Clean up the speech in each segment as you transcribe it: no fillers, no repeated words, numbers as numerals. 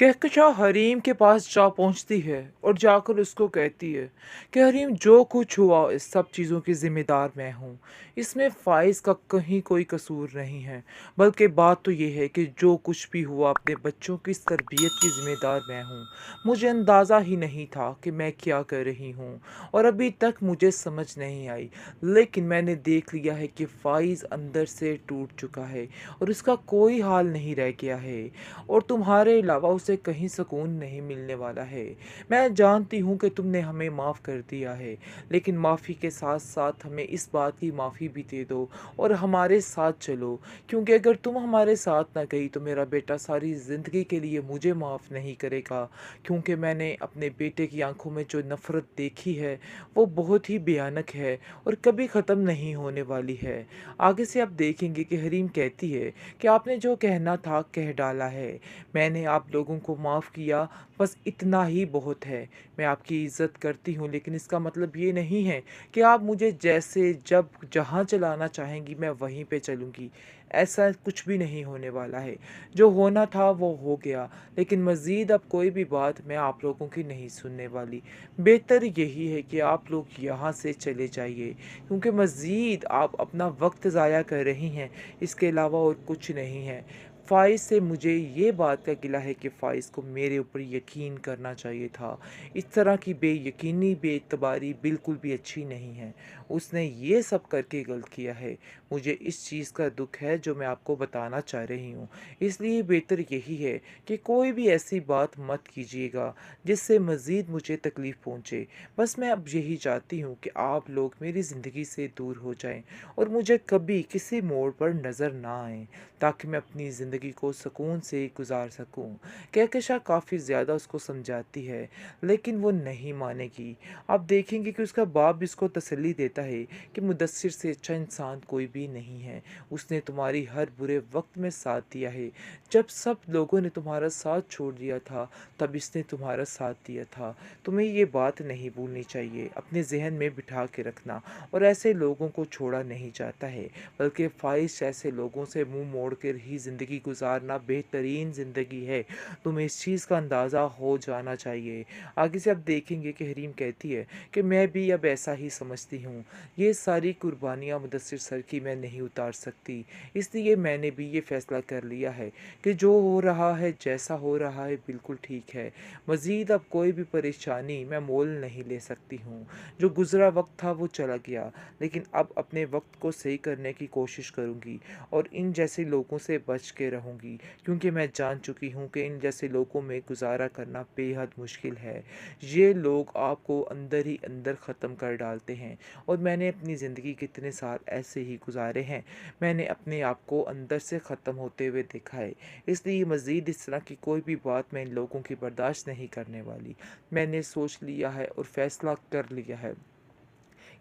कहकशां हरीम के पास जा पहुंचती है और जाकर उसको कहती है कि हरीम, जो कुछ हुआ इस सब चीज़ों की ज़िम्मेदार मैं हूँ। इसमें फ़ाइज़ का कहीं कोई कसूर नहीं है, बल्कि बात तो ये है कि जो कुछ भी हुआ अपने बच्चों की इस तरबियत की ज़िम्मेदार मैं हूँ। मुझे अंदाज़ा ही नहीं था कि मैं क्या कर रही हूँ और अभी तक मुझे समझ नहीं आई। लेकिन मैंने देख लिया है कि फ़ाइज़ अंदर से टूट चुका है और उसका कोई हाल नहीं रह गया है और तुम्हारे अलावा उसे कहीं सुकून नहीं मिलने वाला है। मैं जानती हूँ कि तुमने हमें माफ़ कर दिया है, लेकिन माफ़ी के साथ साथ हमें इस बात की माफ़ी भी दे दो और हमारे साथ चलो, क्योंकि अगर तुम हमारे साथ ना गई तो मेरा बेटा सारी ज़िंदगी के लिए मुझे माफ़ नहीं करेगा, क्योंकि मैंने अपने बेटे की आंखों में जो नफ़रत देखी है वो बहुत ही भयानक है और कभी ख़त्म नहीं होने वाली है। आगे से आप देखेंगे कि हरीम कहती है कि आपने जो कहना था कह डाला है। मैंने आप लोगों को माफ़ किया, बस इतना ही बहुत है। मैं आपकी इज़्ज़त करती हूँ, लेकिन इसका मतलब ये नहीं है कि आप मुझे जैसे जब जहाँ चलाना चाहेंगी मैं वहीं पे चलूँगी। ऐसा कुछ भी नहीं होने वाला है। जो होना था वो हो गया, लेकिन मज़ीद अब कोई भी बात मैं आप लोगों की नहीं सुनने वाली। बेहतर यही है कि आप लोग यहाँ से चले जाइए, क्योंकि मज़ीद आप अपना वक्त ज़ाया कर रही हैं, इसके अलावा और कुछ नहीं है। फ़ाइज़ से मुझे ये बात का गिला है कि फ़ाइज़ को मेरे ऊपर यकीन करना चाहिए था। इस तरह की बेयकीनी, बेएतबारी बिल्कुल भी अच्छी नहीं है। उसने ये सब करके गलत किया है। मुझे इस चीज़ का दुःख है जो मैं आपको बताना चाह रही हूँ। इसलिए बेहतर यही है कि कोई भी ऐसी बात मत कीजिएगा जिससे मज़ीद मुझे तकलीफ़ पहुँचे। बस मैं अब यही चाहती हूँ कि आप लोग मेरी ज़िंदगी से दूर हो जाएँ और मुझे कभी किसी मोड़ पर नज़र ना आएँ, ताकि मैं अपनी ज़िंदगी को सुकून से गुजार सकूं। कहकशा काफ़ी ज़्यादा उसको समझाती है, लेकिन वो नहीं मानेगी। आप देखेंगे कि उसका बाप भी उसको तसल्ली देता है कि मुदस्सिर से अच्छा इंसान कोई भी नहीं है। उसने तुम्हारी हर बुरे वक्त में साथ दिया है। जब सब लोगों ने तुम्हारा साथ छोड़ दिया था, तब इसने तुम्हारा साथ दिया था। तुम्हें ये बात नहीं भूलनी चाहिए, अपने जहन में बिठा के रखना। और ऐसे लोगों को छोड़ा नहीं जाता है, बल्कि ख्वाहिश ऐसे लोगों से मुंह मोड़ कर ही ज़िंदगी गुजारना बेहतरीन ज़िंदगी है। तुम्हें इस चीज़ का अंदाज़ा हो जाना चाहिए। आगे से आप देखेंगे कि हरीम कहती है कि मैं भी अब ऐसा ही समझती हूँ। ये सारी कुर्बानियाँ मुदस्सिर सर की मैं नहीं उतार सकती, इसलिए मैंने भी ये फ़ैसला कर लिया है कि जो हो रहा है, जैसा हो रहा है, बिल्कुल ठीक है। मज़ीद अब कोई भी परेशानी मैं मोल नहीं ले सकती हूँ। जो गुज़रा वक्त था वो चला गया, लेकिन अब अपने वक्त को सही करने की कोशिश करूँगी और इन जैसे लोगों से बच के रहूँगी, क्योंकि मैं जान चुकी हूँ कि इन जैसे लोगों में गुजारा करना बेहद मुश्किल है। ये लोग आपको अंदर ही अंदर ख़त्म कर डालते हैं और मैंने अपनी ज़िंदगी कितने साल ऐसे ही गुजारे हैं। मैंने अपने आप को अंदर से ख़त्म होते हुए देखा है, इसलिए मज़ीद इस तरह की कोई भी बात मैं इन लोगों की बर्दाश्त नहीं करने वाली। मैंने सोच लिया है और फ़ैसला कर लिया है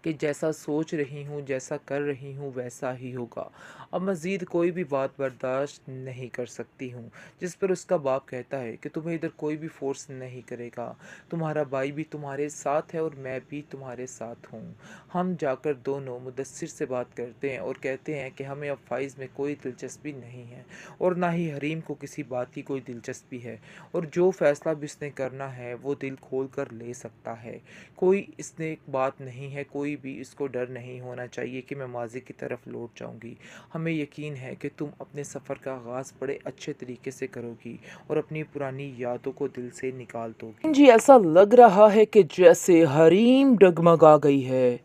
कि जैसा सोच रही हूँ, जैसा कर रही हूँ, वैसा ही होगा। अब मज़ीद कोई भी बात बर्दाश्त नहीं कर सकती हूँ। जिस पर उसका बाप कहता है कि तुम्हें इधर कोई भी फ़ोर्स नहीं करेगा। तुम्हारा भाई भी तुम्हारे साथ है और मैं भी तुम्हारे साथ हूँ। हम जाकर दोनों मुदस्सिर से बात करते हैं और कहते हैं कि हमें अब फ़ाइज़ में कोई दिलचस्पी नहीं है और ना ही हरीम को किसी बात की कोई दिलचस्पी है, और जो फ़ैसला भी उसने करना है वो दिल खोल कर ले सकता है। कोई इसने बात नहीं है, कोई भी इसको डर नहीं होना चाहिए कि मैं माज़ी की तरफ लौट जाऊंगी। हमें यकीन है कि तुम अपने सफ़र का आगाज़ बड़े अच्छे तरीके से करोगी और अपनी पुरानी यादों को दिल से निकाल दोगी। जी, ऐसा लग रहा है कि जैसे हरीम डगमगा गई है,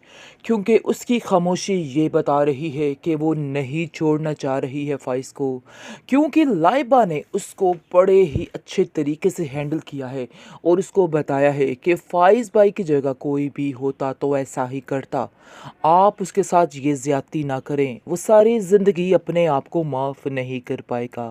क्योंकि उसकी खामोशी ये बता रही है कि वो नहीं छोड़ना चाह रही है फ़ाइज़ को, क्योंकि लाइबा ने उसको बड़े ही अच्छे तरीके से हैंडल किया है और उसको बताया है कि फ़ाइज़ भाई की जगह कोई भी होता तो ऐसा ही करता। आप उसके साथ ये ज़्यादती ना करें, वो सारी ज़िंदगी अपने आप को माफ़ नहीं कर पाएगा।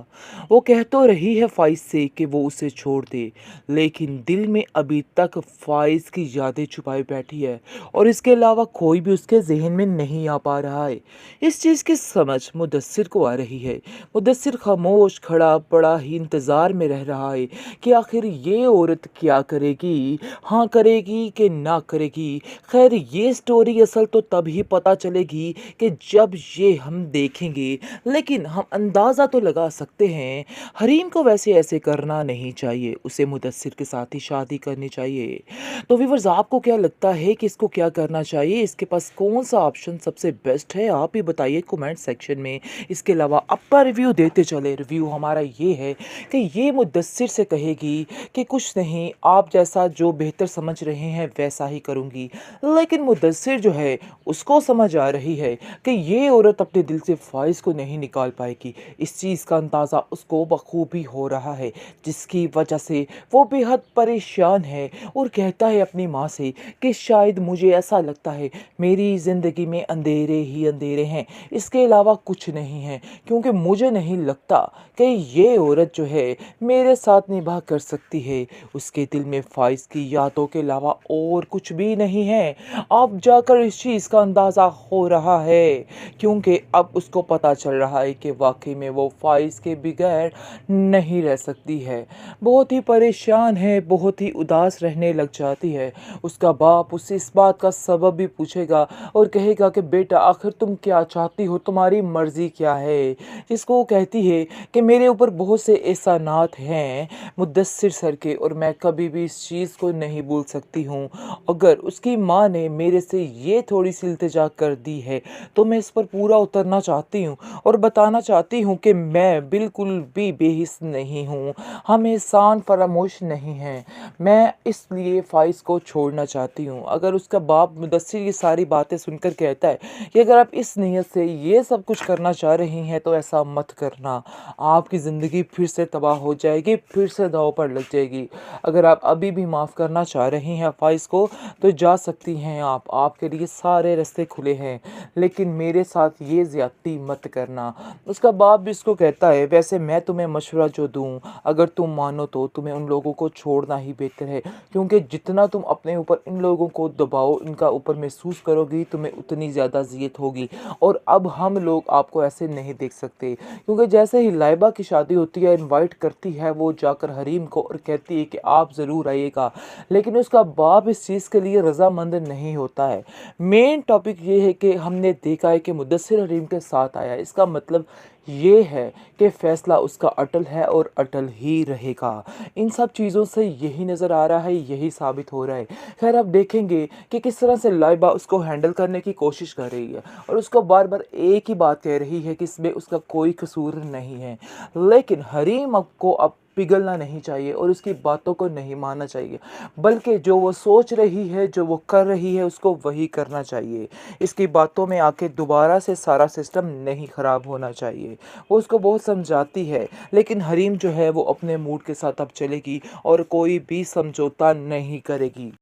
वो कह तो रही है फ़ाइज़ से कि वो उसे छोड़ दे, लेकिन दिल में अभी तक फ़ाइज़ की यादें छुपाई बैठी है और इसके अलावा कोई भी उसके ज़हन में नहीं आ पा रहा है। इस चीज़ की समझ मुदस्सिर को आ रही है। मुदस्सिर खामोश खड़ा बड़ा ही इंतज़ार में रह रहा है कि आखिर ये औरत क्या करेगी, हाँ करेगी कि ना करेगी। खैर ये स्टोरी स्टोरी असल तो तभी पता चलेगी कि जब ये हम देखेंगे, लेकिन हम अंदाज़ा तो लगा सकते हैं। हरीम को वैसे ऐसे करना नहीं चाहिए, उसे मुदस्सिर के साथ ही शादी करनी चाहिए। तो व्यूअर्स, आपको क्या लगता है कि इसको क्या करना चाहिए? इसके पास कौन-सा ऑप्शन सबसे बेस्ट है? आप ही बताइए कमेंट सेक्शन में। इसके अलावा आपका रिव्यू देते चले। रिव्यू हमारा ये है कि ये मुदस्सिर से कहेगी कि कुछ नहीं, आप जैसा जो बेहतर समझ रहे हैं वैसा ही करूँगी। लेकिन मुदस्सिर जो है उसको समझ आ रही है कि ये औरत अपने दिल से फ़ाइज़ को नहीं निकाल पाएगी। इस चीज़ का अंदाज़ा उसको बखूबी हो रहा है, जिसकी वजह से वो बेहद परेशान है और कहता है अपनी माँ से कि शायद मुझे ऐसा लगता है मेरी ज़िंदगी में अंधेरे ही अंधेरे हैं, इसके अलावा कुछ नहीं है, क्योंकि मुझे नहीं लगता कि ये औरत जो है मेरे साथ निभा कर सकती है। उसके दिल में फ़ाइज़ की यादों के अलावा और कुछ भी नहीं है। अब जाकर इस चीज़ का अंदाज़ा हो रहा है, क्योंकि अब उसको पता चल रहा है कि वाक़ई में वो फ़ाइज़ के बगैर नहीं रह सकती है। बहुत ही परेशान है, बहुत ही उदास रहने लग जाती है। उसका बाप उससे इस बात का सबब भी पूछेगा और कहेगा कि बेटा आखिर तुम क्या चाहती हो, तुम्हारी मर्ज़ी क्या है? जिसको वो कहती है कि मेरे ऊपर बहुत से एहसानात हैं मुद्दस्सिर सर के, और मैं कभी भी इस चीज़ को नहीं भूल सकती हूँ। अगर उसकी माँ ने मेरे से ये थोड़ी-सी इल्तिजा कर दी है, तो मैं इस पर पूरा उतरना चाहती हूँ और बताना चाहती हूँ कि मैं बिल्कुल भी बेहिस नहीं हूँ। हम एहसान फरामोश नहीं हैं। मैं इसलिए फ़ाइज़ को छोड़ना चाहती हूँ। अगर उसका बाप मुदस्सिर ये सारी बातें सुनकर कहता है कि अगर आप इस नीयत से ये सब कुछ करना चाह रही हैं तो ऐसा मत करना। आपकी ज़िंदगी फिर से तबाह हो जाएगी, फिर से दाँव पर लग जाएगी। अगर आप अभी भी माफ़ करना चाह रही हैं फ़ाइज़ को तो जा सकती हैं आप, आपके लिए सारे रास्ते खुले हैं। लेकिन मेरे साथ ये ज़्यादती मत करना। उसका बाप भी उसको कहता है वैसे मैं तुम्हें मशवरा जो दूँ, अगर तुम मानो तो तुम्हें उन लोगों को छोड़ना ही बेहतर है, क्योंकि जितना तुम अपने ऊपर इन लोगों को दबाव इनका ऊपर महसूस करोगी तुम्हें उतनी ज़्यादा अज़ियत होगी। और अब हम लोग आपको ऐसे नहीं देख सकते, क्योंकि जैसे ही लाइबा की शादी होती है इनवाइट करती है वो जाकर हरीम को और कहती है कि आप ज़रूर आइएगा, लेकिन उसका बाप इस चीज़ के लिए रज़ामंद नहीं होता है। मेन टॉपिक ये है कि हमने देखा है कि मुदस्सिर हरीम के साथ आया, इसका मतलब ये है कि फ़ैसला उसका अटल है और अटल ही रहेगा। इन सब चीज़ों से यही नज़र आ रहा है, यही साबित हो रहा है। खैर अब देखेंगे कि किस तरह से लाइबा उसको हैंडल करने की कोशिश कर रही है और उसको बार-बार एक ही बात कह रही है कि इसमें उसका कोई कसूर नहीं है। लेकिन हरीम को अब पिघलना नहीं चाहिए और उसकी बातों को नहीं मानना चाहिए, बल्कि जो वो सोच रही है, जो वो कर रही है, उसको वही करना चाहिए। इसकी बातों में आके दोबारा से सारा सिस्टम नहीं ख़राब होना चाहिए। वो उसको बहुत समझाती है, लेकिन हरीम जो है वो अपने मूड के साथ अब चलेगी और कोई भी समझौता नहीं करेगी।